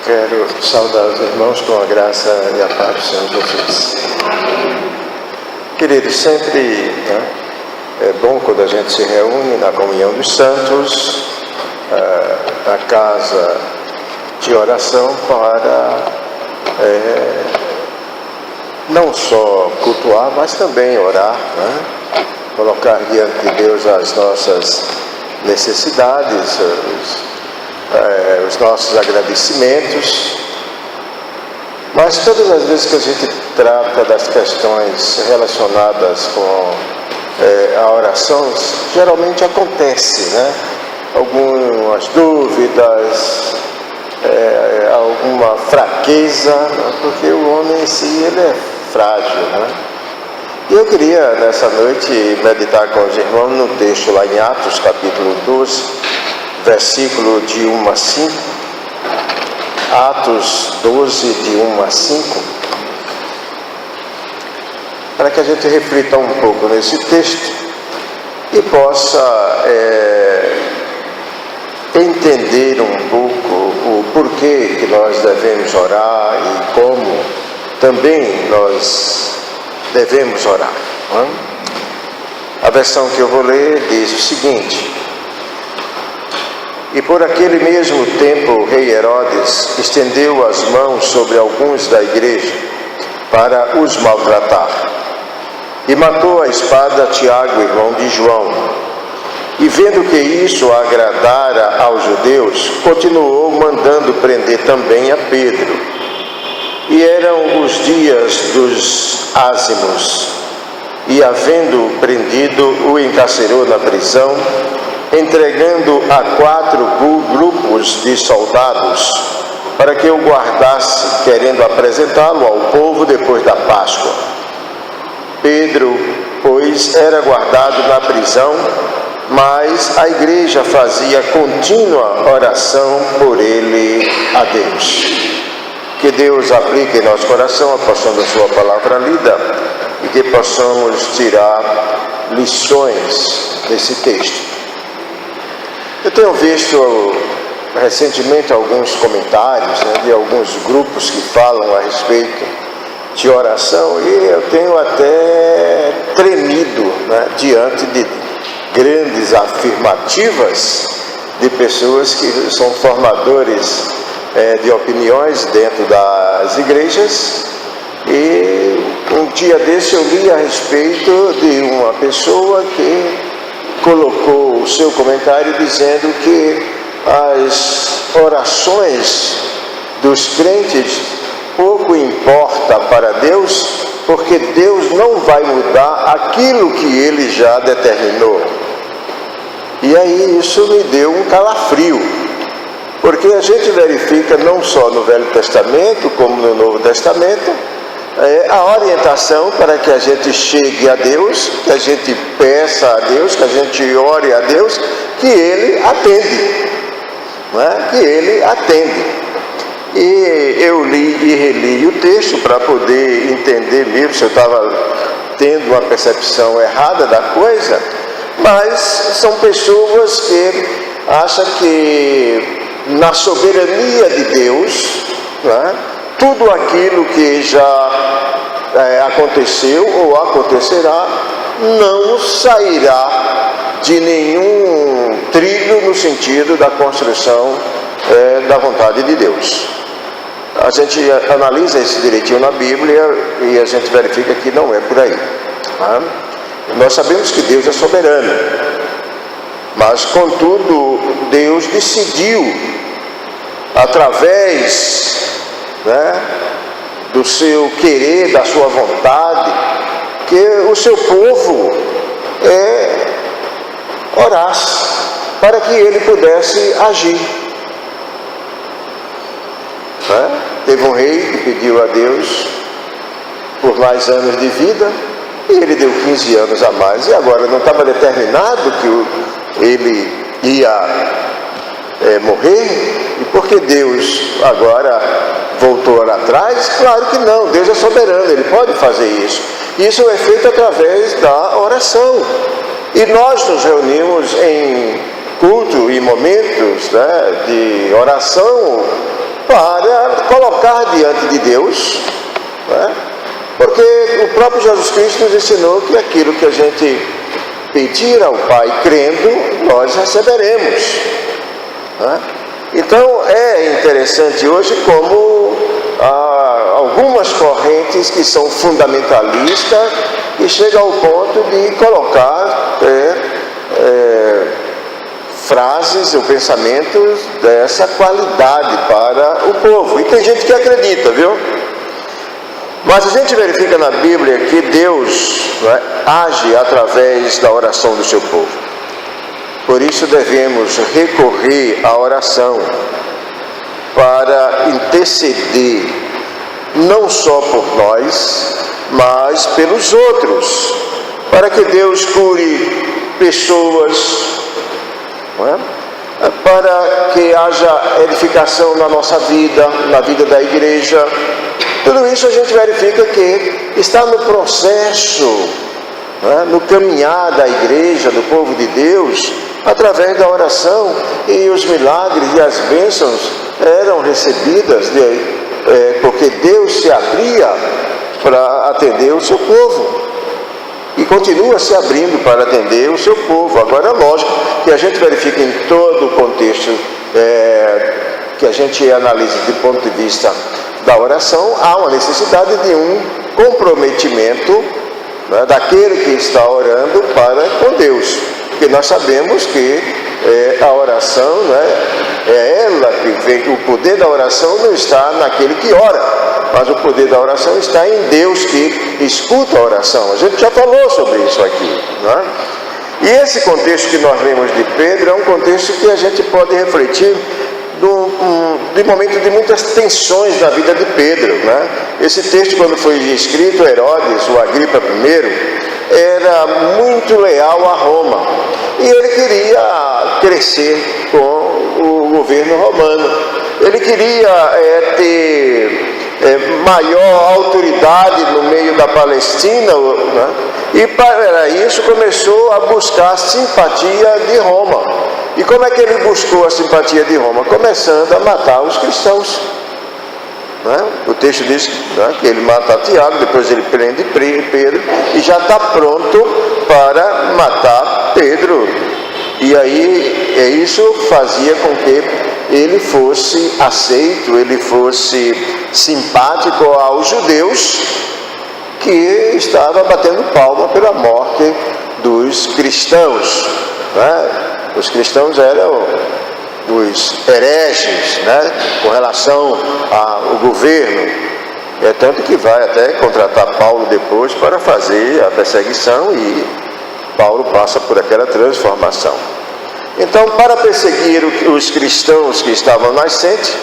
Quero saudar os irmãos com a graça e a paz do Senhor Jesus. Queridos, sempre é bom quando a gente se reúne na comunhão dos santos, na casa de oração, para não só cultuar, mas também orar, colocar diante de Deus as nossas necessidades, os nossos agradecimentos. Mas todas as vezes que a gente trata das questões relacionadas com a oração, geralmente acontece, algumas dúvidas, alguma fraqueza, porque o homem em si ele é frágil, E eu queria nessa noite meditar com os irmãos no texto lá em Atos capítulo 12, versículo de 1 a 5, Atos 12, de 1 a 5, para que a gente reflita um pouco nesse texto e possa entender um pouco o porquê que nós devemos orar e como também nós devemos orar. A versão que eu vou ler diz o seguinte: E por aquele mesmo tempo o rei Herodes estendeu as mãos sobre alguns da igreja para os maltratar, e matou a espada Tiago, irmão de João. E vendo que isso agradara aos judeus, continuou mandando prender também a Pedro. E eram os dias dos ázimos, e havendo prendido, o encarcerou na prisão, entregando a 4 grupos de soldados, para que o guardasse, querendo apresentá-lo ao povo depois da Páscoa. Pedro, pois, era guardado na prisão, mas a igreja fazia contínua oração por ele a Deus. Que Deus aplique em nosso coração a porção da sua palavra lida e que possamos tirar lições desse texto. Eu tenho visto recentemente alguns comentários de alguns grupos que falam a respeito de oração, e eu tenho até tremido diante de grandes afirmativas de pessoas que são formadores de opiniões dentro das igrejas. E um dia desse eu li a respeito de uma pessoa que colocou o seu comentário dizendo que as orações dos crentes pouco importa para Deus, porque Deus não vai mudar aquilo que Ele já determinou. E aí isso me deu um calafrio, porque a gente verifica não só no Velho Testamento como no Novo Testamento a orientação para que a gente chegue a Deus, que a gente peça a Deus, que a gente ore a Deus, que Ele atende, que Ele atende. E eu li e reli o texto para poder entender mesmo se eu estava tendo uma percepção errada da coisa, mas são pessoas que acham que na soberania de Deus, tudo aquilo que já aconteceu ou acontecerá não sairá de nenhum trilho no sentido da construção da vontade de Deus. A gente analisa isso direitinho na Bíblia e a gente verifica que não é por aí. Nós sabemos que Deus é soberano, mas contudo Deus decidiu, através do seu querer, da sua vontade, que o seu povo orasse para que ele pudesse agir. Teve um rei que pediu a Deus por mais anos de vida, e ele deu 15 anos a mais, e agora não estava determinado que ele ia morrer, e porque Deus agora voltou lá atrás? Claro que não, Deus é soberano, Ele pode fazer isso. Isso é feito através da oração, e nós nos reunimos em culto e momentos de oração para colocar diante de Deus, né? Porque o próprio Jesus Cristo nos ensinou que aquilo que a gente pedir ao Pai crendo, nós receberemos, né? Então é interessante hoje como algumas correntes que são fundamentalistas e chegam ao ponto de colocar frases ou pensamentos dessa qualidade para o povo. E tem gente que acredita, viu? Mas a gente verifica na Bíblia que Deus, né, age através da oração do seu povo. Por isso devemos recorrer à oração para interceder, não só por nós, mas pelos outros, para que Deus cure pessoas, não é? Para que haja edificação na nossa vida, na vida da igreja. Tudo isso a gente verifica que está no processo, né, no caminhar da igreja, do povo de Deus, através da oração, e os milagres e as bênçãos eram recebidas porque Deus se abria para atender o seu povo e continua se abrindo para atender o seu povo. Agora é lógico que a gente verifica em todo o contexto que a gente analisa do ponto de vista da oração, há uma necessidade de um comprometimento, né, daquele que está orando para com Deus, porque nós sabemos que a oração, né, é ela que vem. O poder da oração não está naquele que ora, mas o poder da oração está em Deus que escuta a oração. A gente já falou sobre isso aqui, né? E esse contexto que nós lemos de Pedro é um contexto que a gente pode refletir de momento de muitas tensões na vida de Pedro, né? Esse texto, quando foi escrito, Herodes, o Agripa I, era muito leal a Roma e ele queria crescer com o governo romano. Ele queria ter maior autoridade no meio da Palestina, né? E para isso começou a buscar a simpatia de Roma. E como é que ele buscou a simpatia de Roma? Começando a matar os cristãos, né? O texto diz, né, que ele mata Tiago, depois ele prende Pedro e já está pronto para matar Pedro. E aí isso fazia com que ele fosse aceito, ele fosse simpático aos judeus que estavam batendo palma pela morte dos cristãos, né? Os cristãos eram os hereges, né, com relação ao governo. É tanto que vai até contratar Paulo depois para fazer a perseguição, e Paulo passa por aquela transformação. Então, para perseguir os cristãos que estavam nascentes,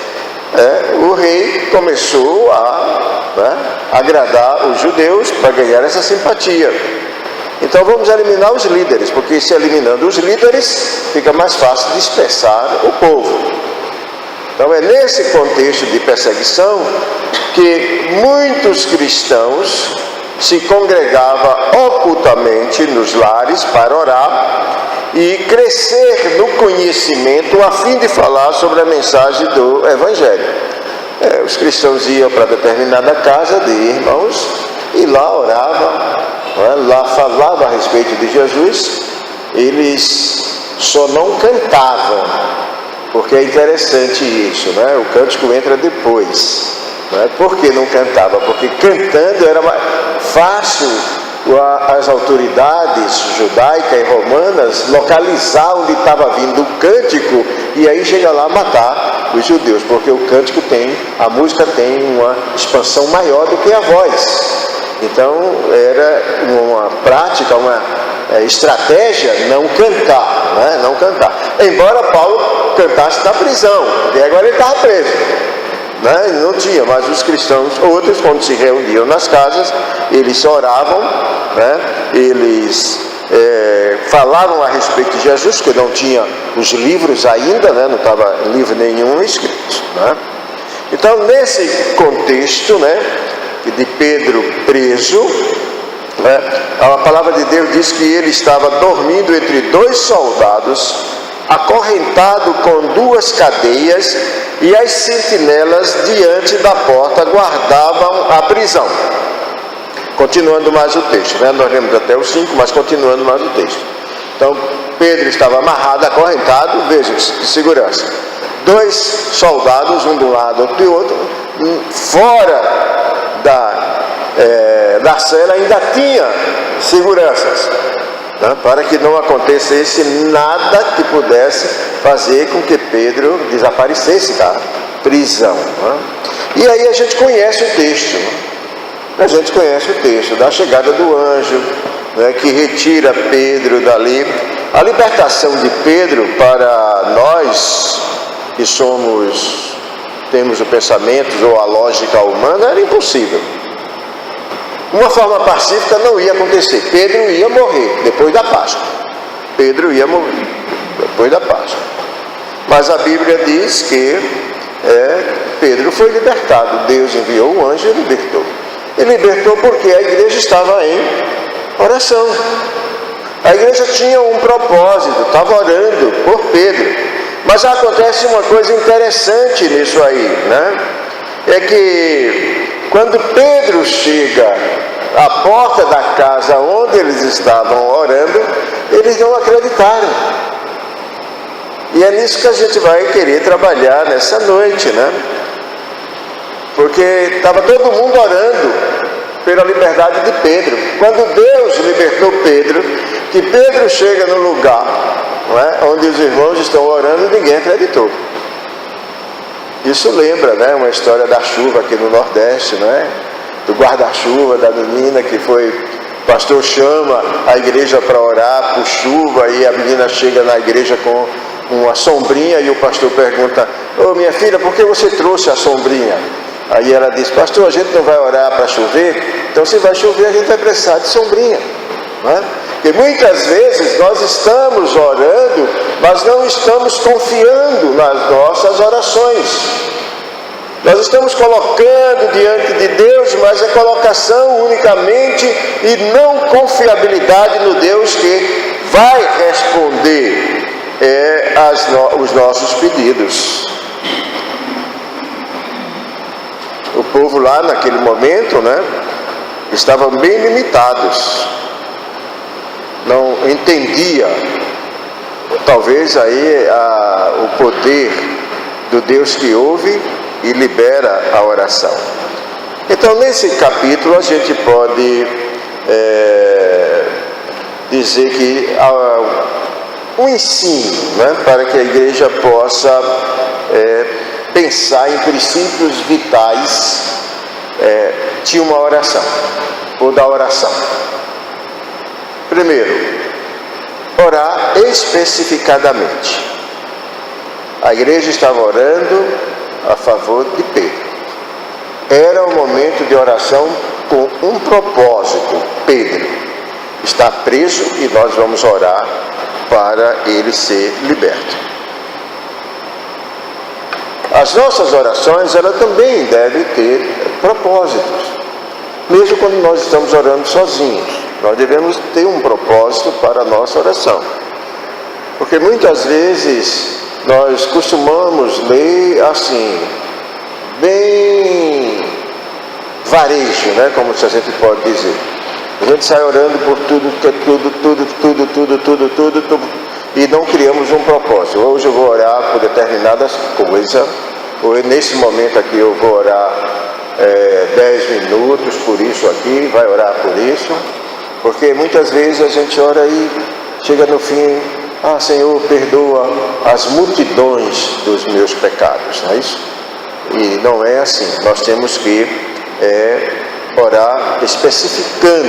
o rei começou a agradar os judeus para ganhar essa simpatia. Então vamos eliminar os líderes, porque se eliminando os líderes, fica mais fácil dispersar o povo. Então é nesse contexto de perseguição que muitos cristãos se congregavam ocultamente nos lares para orar e crescer no conhecimento a fim de falar sobre a mensagem do Evangelho. Os cristãos iam para determinada casa de irmãos e lá oravam, lá falavam a respeito de Jesus. Eles só não cantavam, porque é interessante isso, né? O cântico entra depois, né? Por que não cantava? Porque cantando era mais fácil as autoridades judaicas e romanas localizar onde estava vindo o cântico e aí chegar lá a matar os judeus, porque o cântico a música tem uma expansão maior do que a voz. Então era uma prática, uma estratégia não cantar, né? Não cantar. Embora Paulo cantasse na prisão, e agora ele estava preso, né? Não tinha, mas os cristãos, outros, quando se reuniam nas casas, eles oravam, né? Eles falavam a respeito de Jesus, que não tinha os livros ainda, né? Não estava livro nenhum escrito, né? Então, nesse contexto, né, de Pedro preso, a palavra de Deus diz que ele estava dormindo entre dois soldados acorrentado com 2 cadeias, e as sentinelas diante da porta guardavam a prisão. Continuando mais o texto, né? Nós lemos até o 5, mas continuando mais o texto. Então, Pedro estava amarrado, acorrentado, veja que segurança. 2 soldados, um de um lado, outro do outro, fora da cela ainda tinha seguranças, né? Para que não acontecesse nada que pudesse fazer com que Pedro desaparecesse da prisão, né? E aí a gente conhece o texto, né? A gente conhece o texto da chegada do anjo, né, que retira Pedro dali. A libertação de Pedro, para nós que temos o pensamento ou a lógica humana, era impossível. Uma forma pacífica não ia acontecer. Pedro ia morrer depois da Páscoa. Pedro ia morrer depois da Páscoa. Mas a Bíblia diz que Pedro foi libertado. Deus enviou o anjo e libertou. E libertou porque a igreja estava em oração. A igreja tinha um propósito, estava orando por Pedro. Mas acontece uma coisa interessante nisso aí, né? É que quando Pedro chega à porta da casa onde eles estavam orando, eles não acreditaram. E é nisso que a gente vai querer trabalhar nessa noite, né? Porque estava todo mundo orando pela liberdade de Pedro. Quando Deus libertou Pedro, que Pedro chega no lugar, não é, onde os irmãos estão orando, ninguém acreditou. Isso lembra, né, uma história da chuva aqui no Nordeste, não é? Do guarda-chuva, da menina que foi, o pastor chama a igreja para orar por chuva, e a menina chega na igreja com uma sombrinha, e o pastor pergunta: ô minha filha, por que você trouxe a sombrinha? Aí ela diz: pastor, a gente não vai orar para chover, então se vai chover a gente vai precisar de sombrinha, não é? Porque muitas vezes nós estamos orando, mas não estamos confiando nas nossas orações. Nós estamos colocando diante de Deus, mas é colocação unicamente e não confiabilidade no Deus que vai responder os nossos pedidos. O povo lá naquele momento, né, estavam bem limitados. Não entendia, talvez aí o poder do Deus que ouve e libera a oração. Então nesse capítulo a gente pode dizer que um ensino, né, para que a igreja possa pensar em princípios vitais de uma oração, ou da oração. Primeiro, orar especificadamente. A igreja estava orando a favor de Pedro. Era um momento de oração com um propósito. Pedro está preso e nós vamos orar para ele ser liberto. As nossas orações, elas também devem ter propósitos. Mesmo quando nós estamos orando sozinhos, nós devemos ter um propósito para a nossa oração. Porque muitas vezes nós costumamos ler assim, bem varejo, né? Como se a gente pode dizer. A gente sai orando por tudo, e não criamos um propósito. Hoje eu vou orar por determinadas coisas, ou nesse momento aqui eu vou orar 10 minutos por isso aqui, vai orar por isso, porque muitas vezes a gente ora e chega no fim: ah, Senhor, perdoa as multidões dos meus pecados, não é isso? E não é assim. Nós temos que orar especificando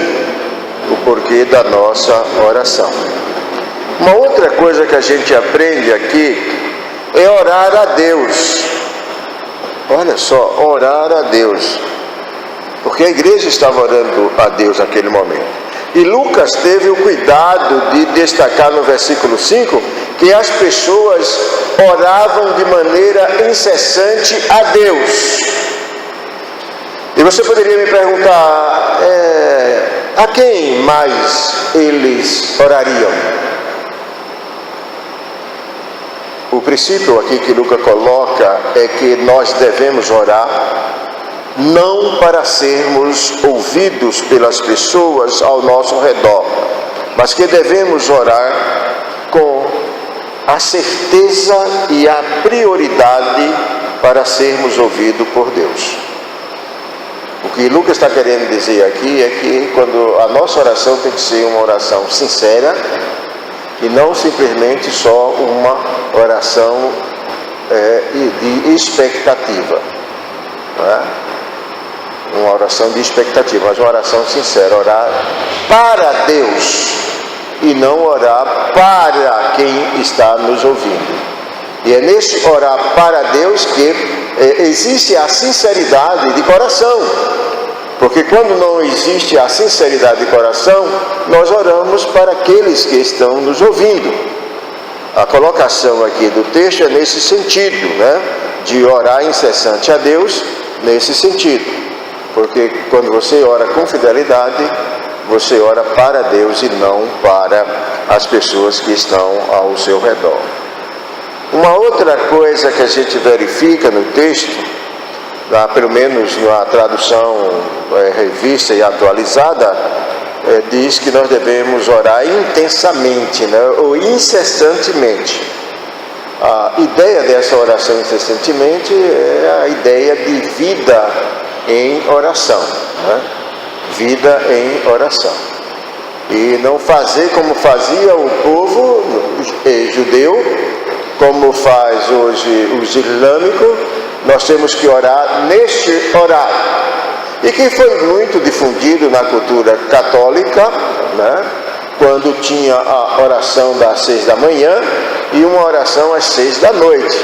o porquê da nossa oração. Uma outra coisa que a gente aprende aqui é orar a Deus. Olha só, orar a Deus. Porque a igreja estava orando a Deus naquele momento. E Lucas teve o cuidado de destacar no versículo 5 que as pessoas oravam de maneira incessante a Deus. E você poderia me perguntar, a quem mais eles orariam? O princípio aqui que Lucas coloca é que nós devemos orar não para sermos ouvidos pelas pessoas ao nosso redor, mas que devemos orar com a certeza e a prioridade para sermos ouvidos por Deus. O que Lucas está querendo dizer aqui é que quando a nossa oração tem que ser uma oração sincera e não simplesmente só uma oração de expectativa, não é? Uma oração de expectativa, mas uma oração sincera, orar para Deus e não orar para quem está nos ouvindo. E é nesse orar para Deus que existe a sinceridade de coração, porque quando não existe a sinceridade de coração, nós oramos para aqueles que estão nos ouvindo. A colocação aqui do texto é nesse sentido, né? De orar incessante a Deus, nesse sentido, porque quando você ora com fidelidade, você ora para Deus e não para as pessoas que estão ao seu redor. Uma outra coisa que a gente verifica no texto, pelo menos na tradução revista e atualizada, diz que nós devemos orar intensamente, né, ou incessantemente. A ideia dessa oração incessantemente é a ideia de vida em oração, né? Vida em oração. E não fazer como fazia o povo judeu, como faz hoje os islâmicos. Nós temos que orar neste horário, e que foi muito difundido na cultura católica, né? Quando tinha a oração das 6 da manhã e uma oração às 6 da noite.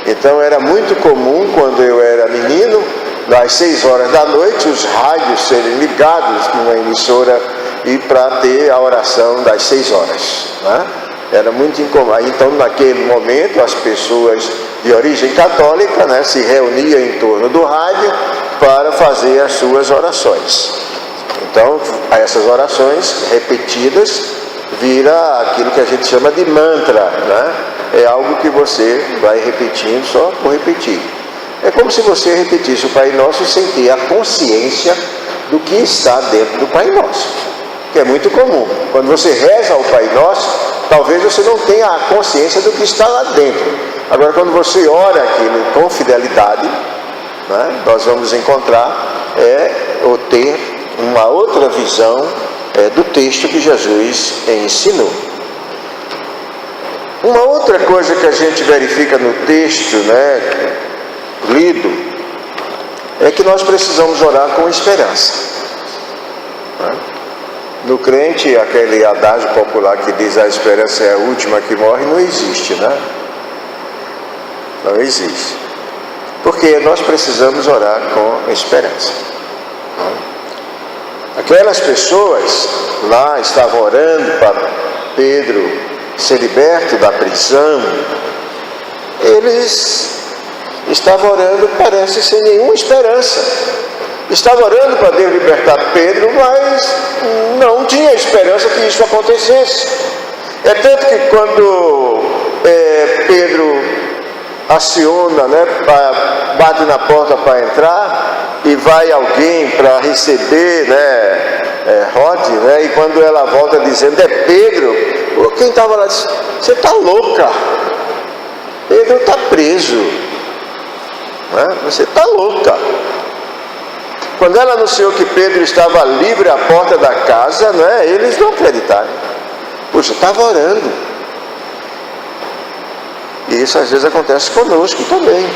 Então era muito comum, quando eu era menino, às 6 horas da noite, os rádios serem ligados numa emissora e para ter a oração das 6 horas, né? Era muito incomum. Então, naquele momento, as pessoas de origem católica, né, se reuniam em torno do rádio para fazer as suas orações. Então, essas orações repetidas vira aquilo que a gente chama de mantra, né? É algo que você vai repetindo só por repetir. É como se você repetisse o Pai Nosso sem ter a consciência do que está dentro do Pai Nosso, que é muito comum. Quando você reza ao Pai Nosso, talvez você não tenha a consciência do que está lá dentro. Agora, quando você ora aquilo com fidelidade, né, nós vamos encontrar ou ter uma outra visão do texto que Jesus ensinou. Uma outra coisa que a gente verifica no texto, né, lido, é que nós precisamos orar com esperança, né? No crente, aquele adágio popular que diz a esperança é a última que morre, não existe, né? Não existe. Porque nós precisamos orar com esperança. Aquelas pessoas lá estavam orando para Pedro ser liberto da prisão. Eles estavam orando, parece, sem nenhuma esperança. Estava orando para Deus libertar Pedro, mas não tinha esperança que isso acontecesse. É tanto que quando Pedro aciona, né, bate na porta para entrar, e vai alguém para receber, né, Rode, né, e quando ela volta dizendo, é Pedro, quem estava lá disse, você está louca, Pedro está preso, né? Você está louca. Quando ela anunciou que Pedro estava livre à porta da casa, né, eles não acreditaram. Puxa, estava orando. E isso às vezes acontece conosco também.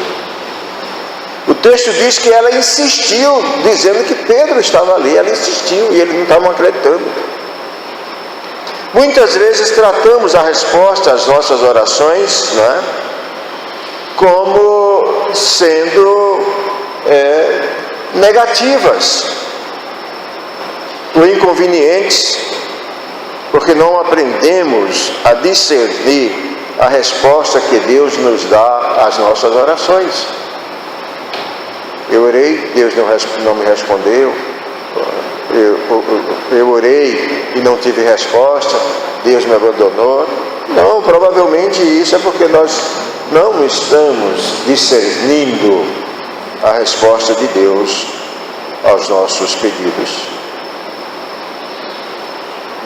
O texto diz que ela insistiu, dizendo que Pedro estava ali. Ela insistiu e eles não estavam acreditando. Muitas vezes tratamos a resposta às nossas orações, né, como sendo negativas ou inconvenientes, porque não aprendemos a discernir a resposta que Deus nos dá às nossas orações. Eu orei, Deus não me respondeu. Eu orei e não tive resposta, Deus me abandonou. Não, provavelmente isso é porque nós não estamos discernindo a resposta de Deus aos nossos pedidos.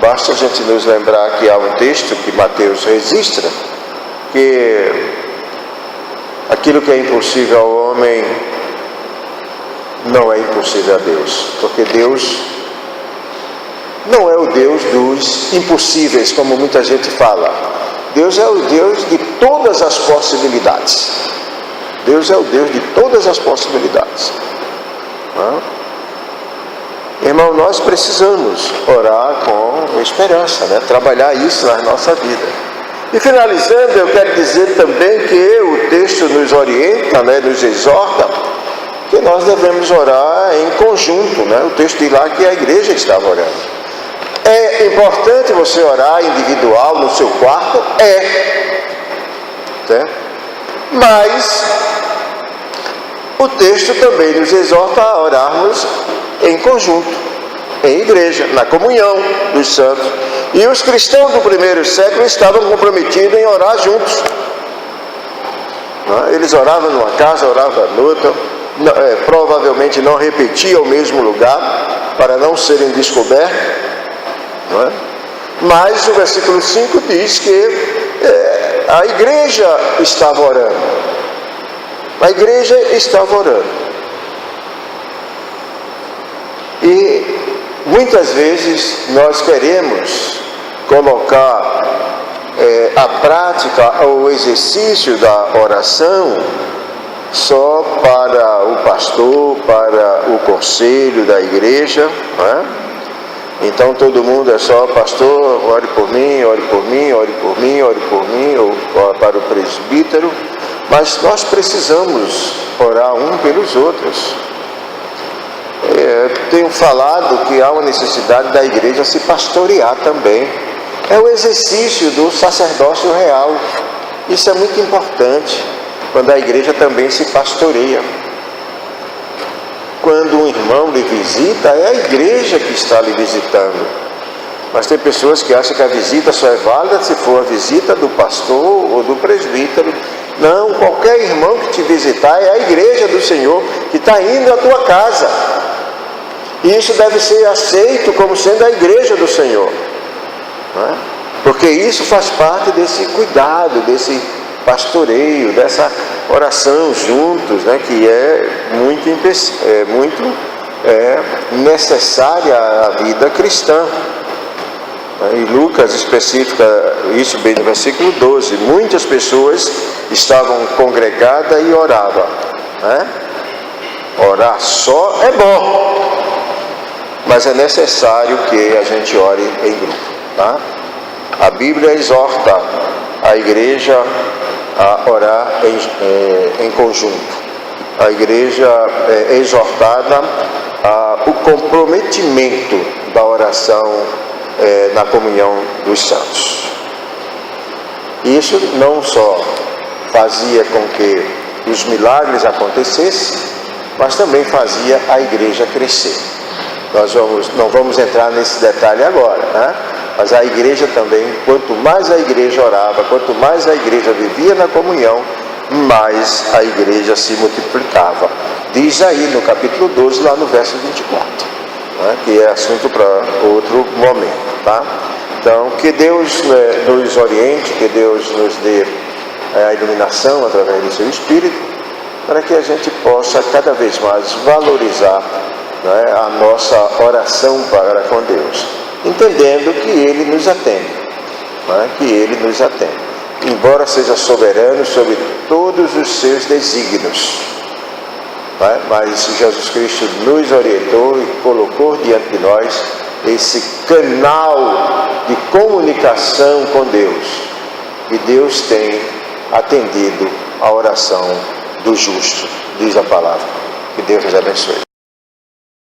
Basta a gente nos lembrar que há um texto que Mateus registra, que aquilo que é impossível ao homem não é impossível a Deus, porque Deus não é o Deus dos impossíveis, como muita gente fala. Deus é o Deus de todas as possibilidades. Deus é o Deus de todas as possibilidades. Irmão, nós precisamos orar com esperança, né? Trabalhar isso na nossa vida. E finalizando, eu quero dizer também que o texto nos orienta, né? Nos exorta, que nós devemos orar em conjunto, né? O texto diz lá que a igreja estava orando. É importante você orar individual no seu quarto? Certo? Mas o texto também nos exorta a orarmos em conjunto, em igreja, na comunhão dos santos. E os cristãos do primeiro século estavam comprometidos em orar juntos. Eles oravam numa casa, oravam noutra, provavelmente não repetiam o mesmo lugar para não serem descobertos. Mas o versículo 5 diz que a igreja estava orando. A igreja estava orando. E muitas vezes nós queremos colocar a prática ou o exercício da oração só para o pastor, para o conselho da igreja, não é? Então todo mundo é só: pastor, ore por mim, ore por mim, ore por mim, ore por mim, ou para o presbítero. Mas nós precisamos orar um pelos outros. Tenho falado que há uma necessidade da igreja se pastorear também. É o exercício do sacerdócio real. Isso é muito importante, quando a igreja também se pastoreia. Quando um irmão lhe visita, é a igreja que está lhe visitando. Mas tem pessoas que acham que a visita só é válida se for a visita do pastor ou do presbítero. Não, qualquer irmão que te visitar é a igreja do Senhor que está indo à tua casa. E isso deve ser aceito como sendo a igreja do Senhor. Não é? Porque isso faz parte desse cuidado, desse pastoreio, dessa oração juntos, né, que é muito necessária à vida cristã. E Lucas especifica isso bem no versículo 12. Muitas pessoas estavam congregadas e oravam. Né? Orar só é bom, mas é necessário que a gente ore em grupo. Tá? A Bíblia exorta a igreja a orar em conjunto. A igreja é exortada ao comprometimento da oração na comunhão dos santos. Isso não só fazia com que os milagres acontecessem, mas também fazia a igreja crescer. Nós não vamos entrar nesse detalhe agora, né? Mas a igreja também, quanto mais a igreja orava, quanto mais a igreja vivia na comunhão, mais a igreja se multiplicava. Diz aí no capítulo 12, lá no verso 24, né? Que é assunto para outro momento, tá? Então, que Deus nos oriente, que Deus nos dê a iluminação através do seu Espírito, para que a gente possa cada vez mais valorizar, né, a nossa oração para com Deus, entendendo que Ele nos atende, né, que Ele nos atende, embora seja soberano sobre todos os seus desígnios, né, mas Jesus Cristo nos orientou e colocou diante de nós esse canal de comunicação com Deus, e Deus tem atendido a oração do justo, diz a palavra. Que Deus nos abençoe.